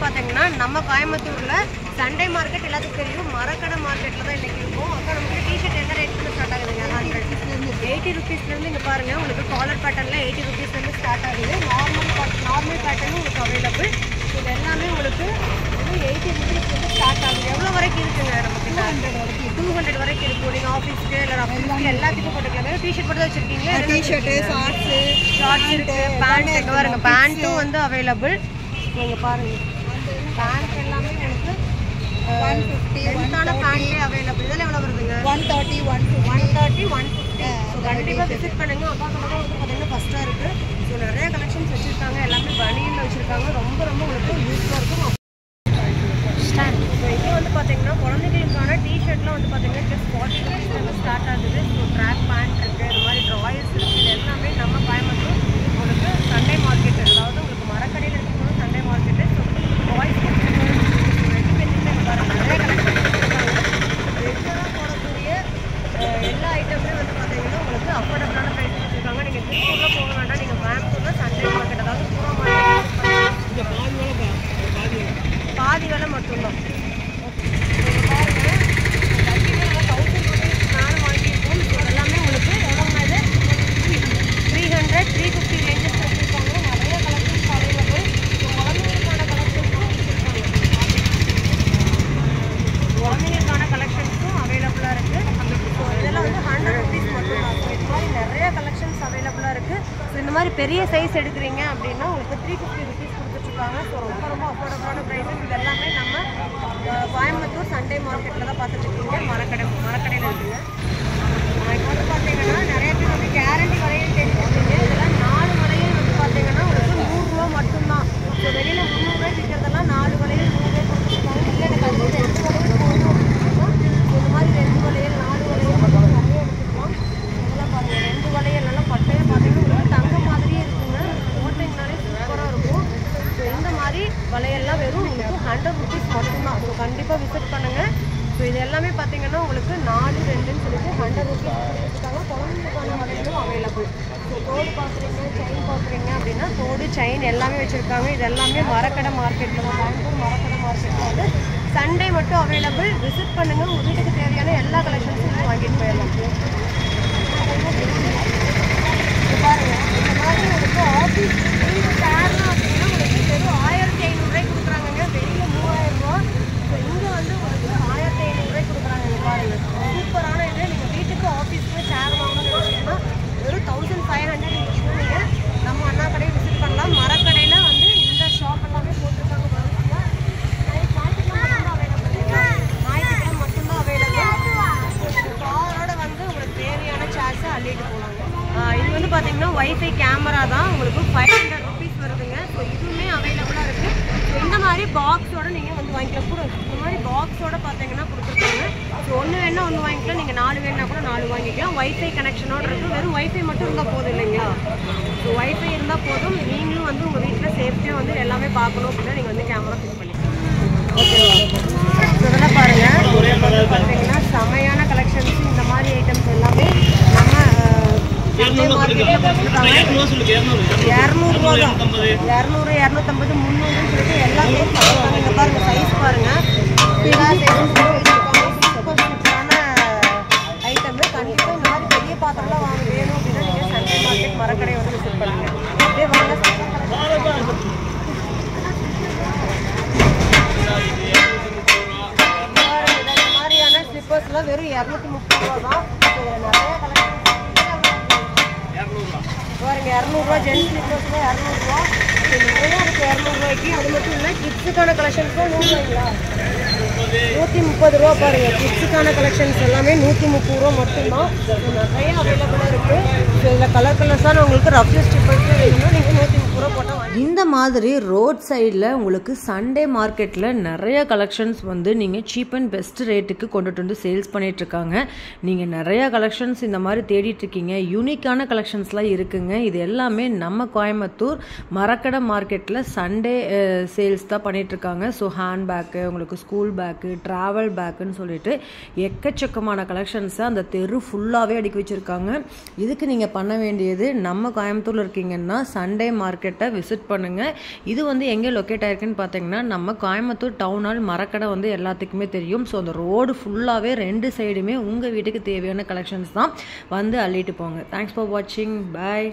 பார்த்தீங்கன்னா நம்ம கோயம்புத்தூரில் சண்டே மார்க்கெட் எல்லாத்துக்கும் தெரியும், மரக்கடை மார்க்கெட்டில் தான் இன்றைக்கி இருக்கும். அப்போ நமக்கு டிஷர்ட் என்ன ரேட்லேருந்து ஸ்டார்ட் ஆகுதுங்க? 80 ருபீஸ்லேருந்து இங்கே பாருங்கள், உங்களுக்கு காலர் பேட்டர்னில் 80 ருபீஸ்லேருந்து ஸ்டார்ட் ஆகுது. நார்மல் பேட்டர்னும் உங்களுக்கு அவைலபிள். இது எல்லாமே உங்களுக்கு 80 ருபீஸ்லேருந்து ஸ்டார்ட் ஆகுது. எவ்வளோ வரைக்கும் இருக்குங்க நம்மக்கிட்ட? 200 வரைக்கும் இருக்கும். நீங்கள் ஆஃபீஸ்க்கு இல்லை ஆஃபீஸ்க்கு எல்லாத்துக்கும் போட்டுக்கலாம். டிஷர்ட் மட்டும் தான் வச்சுருக்கீங்க? டிஷர்ட்டு, ஷார்ட்ஸ் இருக்குது, பேண்ட் இங்கே பாருங்கள், பேண்ட்டும் வந்து அவைலபிள். நீங்கள் பாருங்கள், பேண்ட் எல்லாமே உங்களுக்கு 150 பேண்ட்லேயே அவைலபிள். இதெல்லாம் எவ்வளோ வருதுங்க? 130, 150. ஸோ கண்டிப்பாக விசிட் பண்ணுங்கள். அப்பா கலர் வந்து பார்த்தீங்கன்னா ஃபஸ்ட்டாக இருக்குது. ஸோ நிறைய கலெக்ஷன்ஸ் வச்சுருக்காங்க, எல்லாமே பனியனில் வச்சுருக்காங்க. ரொம்ப உங்களுக்கு யூஸ்ஃபுல்லாக இருக்கும். ஸோ இது வந்து பார்த்தீங்கன்னா குழந்தைகளுக்கான டிஷர்ட்லாம் வந்து பார்த்தீங்கன்னா ஜஸ்ட் 40 ருபீஸ்லேருந்து ஸ்டார்ட் ஆகுது. ஸோ ட்ராக் பேண்ட் இருக்குது, இது மாதிரி ட்ராயர்ஸ் இருக்குது. இது எல்லாமே நம்ம கோயம்புத்தூர் உங்களுக்கு சண்டே மார்க்கெட், அதாவது உங்களுக்கு மரக்கடையில் இருக்கும்போது சண்டே மார்க்கெட்டு. ஸோ பாய்ஸ் நிறைய கலெக்ஷன் வச்சுருக்காங்க. ரெகுலராக போடக்கூடிய எல்லா ஐட்டமுமே வந்து பார்த்தீங்கன்னா உங்களுக்கு அஃபோர்டபுளான ப்ரைஸ் வச்சுருக்காங்க. நீங்கள் திருப்பூரில் போக வேண்டாம், நீங்கள் கோயம்புத்தூரில் சண்டே மார்க்கெட், அதாவது பூரா மார்க்கெட் பாதி வேலை மட்டும்தான். பாருங்கள், 1000 ருபீஸ் நானும் வாங்கியிருக்கோம். ஸோ எல்லாமே உங்களுக்கு எவ்வளோ? 300, 350 ரேஞ்சஸ் வச்சுருக்காங்க. நிறைய கலெக்ஷன்ஸ் அவைலபிள். ஸோ குழந்தைங்களுக்கான கலெக்ஷன்ஸும் குழந்தைங்களுக்கான கலெக்ஷன்ஸும் அவைலபிளாக இருக்குது. ஸோ இதெல்லாம் வந்து 100 ருபீஸ் மட்டும்தான். ஸோ இது மாதிரி நிறைய கலெக்ஷன்ஸ் அவைலபிளாக இருக்குது. ஸோ இந்த மாதிரி பெரிய சைஸ் எடுக்கிறீங்க அப்படின்னா உங்களுக்கு 350 ருபீஸ் கொடுத்துட்ருக்காங்க. ஸோ ரொம்ப அஃபோர்டபுளான ப்ரைஸஸ். இது எல்லாமே நம்ம கோயம்புத்தூர் சண்டே மார்க்கெட்டில் தான் பார்த்துட்ருக்கீங்க. மரக்கடையில் இருக்குங்க. இப்போ வந்து பார்த்தீங்கன்னா நிறைய பேர் வந்து கேரண்டி வளையல் தெரிஞ்சுருக்கீங்க. இதெல்லாம் 4 வளையல் வந்து பார்த்தீங்கன்னா உங்களுக்கு 100 ரூபா மட்டும்தான். ஸோ வெளியில் 300 ரூபாய் விற்கிறதெல்லாம் 4 வளையல் 100 ரூபாய் கொடுத்துருக்காங்க. இல்லை எனக்கு அது 2 வளையல் போகணும் அப்படின்னா இந்த மாதிரி 2 வளையல் 4 வளையல் மட்டும் நிறைய எடுத்துக்கலாம். இதெல்லாம் பாருங்கள், 2 வளையல் எல்லாம் பட்டையை பார்த்தீங்கன்னா உங்களுக்கு தங்கம் மாதிரியே இருக்குங்க. போட்டிங்கனாலே சூப்பராக இருக்கும். ஸோ இந்த மாதிரி வளையல்லாம் வெறும் உங்களுக்கு 100 ருபீஸ் மட்டும்தான். ஸோ கண்டிப்பாக விசிட் பண்ணுங்கள். ஸோ இது எல்லாமே பார்த்தீங்கன்னா உங்களுக்கு 4, 2ன்னு சொல்லிட்டு 100 ருபீஸ் கொடுத்துருக்காங்க. குழந்தைங்களுக்கான வளையலும் அவைலபிள். ஸோ தோடு பார்க்குறீங்க, செயின் பார்க்குறீங்க அப்படின்னா தோடு, செயின் எல்லாமே வச்சுருக்காங்க. இது எல்லாமே மரக்கடை மார்க்கெட்டில் தான், கோயம்புத்தூர் மரக்கடை மார்க்கெட்டில் வந்து சண்டே மட்டும் அவைலபிள். விசிட் பண்ணுங்கள். உங்கள் வீட்டுக்கு தேவையான எல்லா கலெக்ஷன்ஸும் நீங்கள் வாங்கிட்டு போயிடலாம். பாருங்கள், இந்த மாதிரி உங்களுக்கு ஆஃபீஸ் சேர்லாம் அப்படின்னா உங்களுக்கு வெறும் 1500 ரூபாய்க்கு கொடுக்குறாங்க. வெளியில் 3000 ரூபா. ஸோ இங்கே வந்து உங்களுக்கு 1500 ரூபாய்க்கு கொடுக்குறாங்க. பாருங்கள், சூப்பரான இது. நீங்கள் வீட்டுக்கு ஆஃபீஸ்க்கு சேர் வாங்கணும்னு நினச்சிங்கன்னா வெறும் 1500 இருந்துச்சுன்னா நீங்கள் நம்ம அண்ணா கடையை விசிட் பண்ணலாம். மரக்கடையில் வந்து இந்த ஷாப் எல்லாமே போட்டிருக்காங்க. ஞாயிற்றுக்கிழமை மட்டும்தான் அவைலபிள். காரோட வந்து உங்களுக்கு தேவையான சேர்ஸை அள்ளிட்டு போகலாங்க. இது வந்து பார்த்தீங்கன்னா வைஃபை கேமரா தான், உங்களுக்கு 500 ருபீஸ் வருதுங்க. ஸோ இதுவுமே அவைலபிளாக இருக்குது. ஸோ இந்த மாதிரி பாக்ஸோட நீங்கள் வந்து வாங்கிக்கலாம். கூட இந்த மாதிரி பாக்ஸோட பார்த்தீங்கன்னா கொடுத்துருக்காங்க. ஸோ ஒன்று வேணா ஒன்று வாங்கிக்கலாம், நீங்கள் 4 வேணா கூட 4 வாங்கிக்கலாம். வைஃபை கனெக்ஷனோட இருக்குது. வெறும் வைஃபை மட்டும் இருந்தால் போதும் இல்லைங்களா? ஸோ வைஃபை இருந்தால் போதும். நீங்களும் வந்து உங்கள் வீட்டில் சேஃப்டியாக வந்து எல்லாமே பார்க்கணும் அப்படின்னா நீங்கள் வந்து கேமரா ஃபிட் பண்ணிக்கலாம். ஓகேவா? இதெல்லாம் பாருங்கள், பார்த்தீங்கன்னா செமையான கலெக்ஷன்ஸ். இந்த மாதிரி ஐட்டம்ஸ் எல்லாமே நம்ம மார்க்கெட்டில் கொடுத்துருக்காங்க. 200 ரூபா தான். 200, 250, 300 சொல்லிட்டு எல்லாமே பார்த்துருக்காங்க. இங்கே பாருங்கள், சைஸ் பாருங்கள். எல்லா சைஸும் சூப்பரான ஐட்டமு. கண்டிப்பாக இந்த மாதிரி பெரிய பாத்திரம்லாம் வேணும் அப்படின்னா நீங்கள் சண்டே மார்க்கெட் மரக்கடையை வந்து விசிட் பண்ணுங்கள். அப்படியே வாங்க. இந்த மாதிரியான ஸ்லிப்பர்ஸ்லாம் வெறும் 230 ரூபா தான். நிறைய கலெக்ஷன் பாருங்க. 200 ரூபா ஜென்ஸ் ஸ்லிப்பர்ஸில் 200 ரூபா. நிறையா இருக்குது 200 ரூபாய்க்கு. அது மட்டும் இல்லை, கிட்ஸுக்கான கலெக்ஷன்ஸும் 130 ரூபா. பாருங்கள், கிட்ஸுக்கான கலெக்ஷன்ஸ் எல்லாமே 130 ரூபா மட்டும்தான். நிறைய அவைலபிளாக இருக்குது. ஸோ இதில் கலர்ஸான உங்களுக்கு ரஃப்யூஸ் ஸ்லிப்பர்ஸில் வேணும்னா நீங்கள் 130 ரூபா போட்டால் இந்த மாதிரி ரோட் சைடில் உங்களுக்கு சண்டே மார்க்கெட்டில் நிறைய கலெக்ஷன்ஸ் வந்து நீங்கள் சீப் அண்ட் பெஸ்ட் ரேட்டுக்கு கொண்டுட்டு வந்து சேல்ஸ் பண்ணிகிட்ருக்காங்க. நீங்கள் நிறைய கலெக்ஷன்ஸ் இந்த மாதிரி தேடிட்டுருக்கீங்க. யூனிக்கான கலெக்ஷன்ஸ்லாம் இருக்குங்க. இது எல்லாமே நம்ம கோயம்புத்தூர் மரக்கடை மார்க்கெட்டில் சண்டே சேல்ஸ் தான் பண்ணிகிட்ருக்காங்க. ஸோ ஹேண்ட் பேக்கு, உங்களுக்கு ஸ்கூல் பேக்கு, ட்ராவல் பேக்குன்னு சொல்லிட்டு எக்கச்சக்கமான கலெக்ஷன்ஸை அந்த தெரு ஃபுல்லாகவே அடுக்கி வச்சுருக்காங்க. இதுக்கு நீங்கள் பண்ண வேண்டியது, நம்ம கோயம்புத்தூரில் இருக்கீங்கன்னா சண்டே மார்க்கெட்டை விசிட் பண்ணுங்கள். பண்ணுங்கள். இது வந்து எங்கே லொக்கேட் ஆயிருக்குன்னு பார்த்தீங்கன்னா நம்ம கோயம்புத்தூர் டவுன் ஹால் மரக்கடை வந்து எல்லாத்துக்குமே தெரியும். ஸோ அந்த ரோடு ஃபுல்லாகவே 2 சைடுமே உங்கள் வீட்டுக்கு தேவையான கலெக்ஷன்ஸ் தான். வந்து அள்ளிட்டு போங்க. தேங்க்ஸ் ஃபார் வாட்சிங். பாய்.